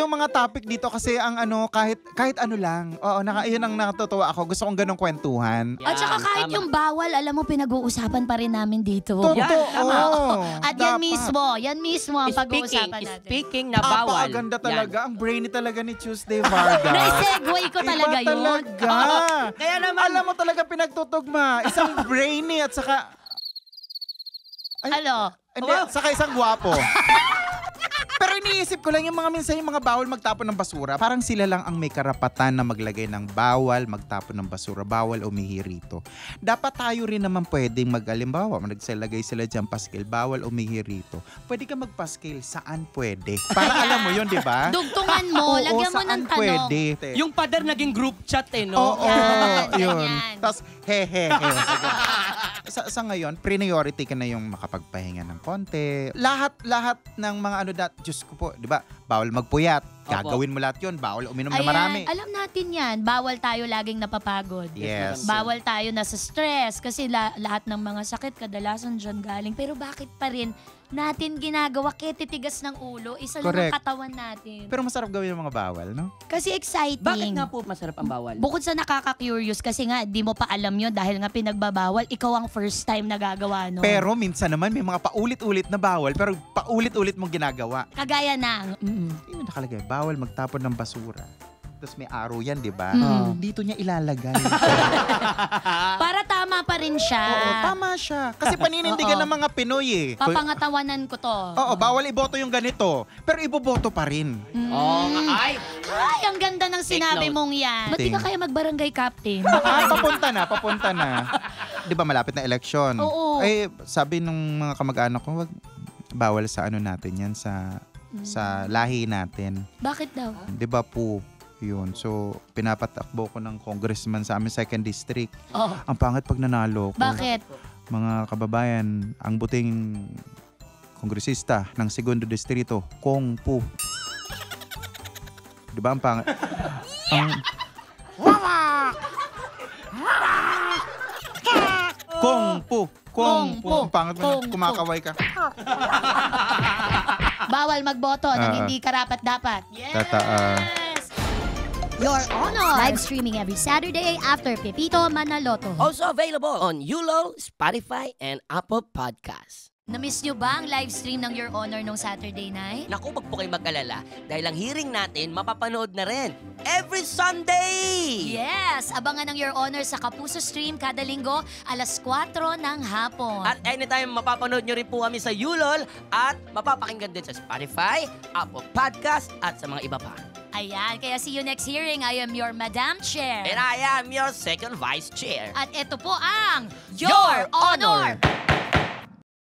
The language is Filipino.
yung mga topic dito kasi ang ano, kahit ano lang. Oo, yun ang natutuwa ako. Gusto kong ganong kwentuhan. At saka kahit yung bawal, alam mo, pinag-uusapan pa rin namin dito. Totoo. At yan mismo ang pag-uusapan natin. Speaking na bawal. Napakaganda talaga. Ang brainy talaga ni Tuesday Vargas. Na-segue ko talaga Iba yun. talaga. Kaya naman, Alam mo talaga pinagtutugma. Isang brainy at saka... Hindi, saka isang gwapo. Pero iniisip ko lang yung mga minsan yung mga bawal magtapon ng basura. Parang sila lang ang may karapatan na maglagay ng bawal magtapon ng basura, bawal umihi rito. Dapat tayo rin naman pwedeng mag-alimbawa, nagsalagay sila dyan, paskil, bawal umihi rito. Pwede ka mag-paskil, saan pwede? Para alam mo yun, di ba? Dugtungan mo, lagyan mo ng tanong. Pwede? yung pader naging group chat no? Oo, yun. ganyan. Tapos, he. Sa ngayon, priority ka na yung makapagpahinga ng konti. Lahat ng mga Diyos ko po, di ba? Bawal magpuyat. Gagawin mo lahat yun. Bawal uminom na marami. Alam natin yan. Bawal tayo laging napapagod. Yes. Bawal tayo nasa stress kasi lahat ng mga sakit kadalasan dyan galing. Pero bakit pa rin natin ginagawa kaya titigas ng ulo? Isa lang ang katawan natin. Pero masarap gawin yung mga bawal, no? Kasi exciting. Bakit nga po masarap ang bawal? Bukod sa nakaka-curious kasi nga di mo pa alam yun dahil nga pinagbabawal, ikaw ang first time na gagawa no. Pero minsan naman may mga paulit-ulit na bawal pero paulit-ulit mong ginagawa. Kagaya ng Yung nakalagay, bawal magtapon ng basura. Tapos may araw yan, di ba? Dito niya ilalagay. para tama pa rin siya. Oo, tama siya. Kasi paninindigan ng mga Pinoy eh. Papangatawanan ko to. Oo, bawal iboto yung ganito. Pero iboboto pa rin. Ay, ang ganda ng sinabi mong yan. Ba't di ka kaya mag-barangay captain? Papunta na. Di ba malapit na eleksyon? Oo. Eh, sabi nung mga kamag-anak ko, bawal sa ano natin yan, sa lahi natin. Bakit daw? Di ba po? Yun. So, pinapatakbo ko ng congressman sa aming 2nd district. Ang pangit pag nanalo ko. Bakit? Mga kababayan, ang buting kongresista ng 2nd distrito, Kong Pu. Di ba ang pangit? Kong Pu. Ang pangit mo na kumakaway ka. Bawal magboto ng hindi karapat-dapat. Yes! Your Honor! Live streaming every Saturday after Pepito Manaloto. Also available on Yulo, Spotify, and Apple Podcasts. Na-miss nyo ba ang live stream ng Your Honor nung Saturday night? Naku, wag po kayo mag-alala dahil ang hearing natin mapapanood na rin every Sunday! Yes! Abangan ng Your Honor sa Kapuso Stream kada linggo alas 4 ng hapon. At anytime mapapanood nyo rin po kami sa Yulol at mapapakinggan din sa Spotify, Apple Podcast at sa mga iba pa. Ayan, kaya see you next hearing. I am your Madam Chair. And I am your second Vice Chair. At ito po ang Your Honor!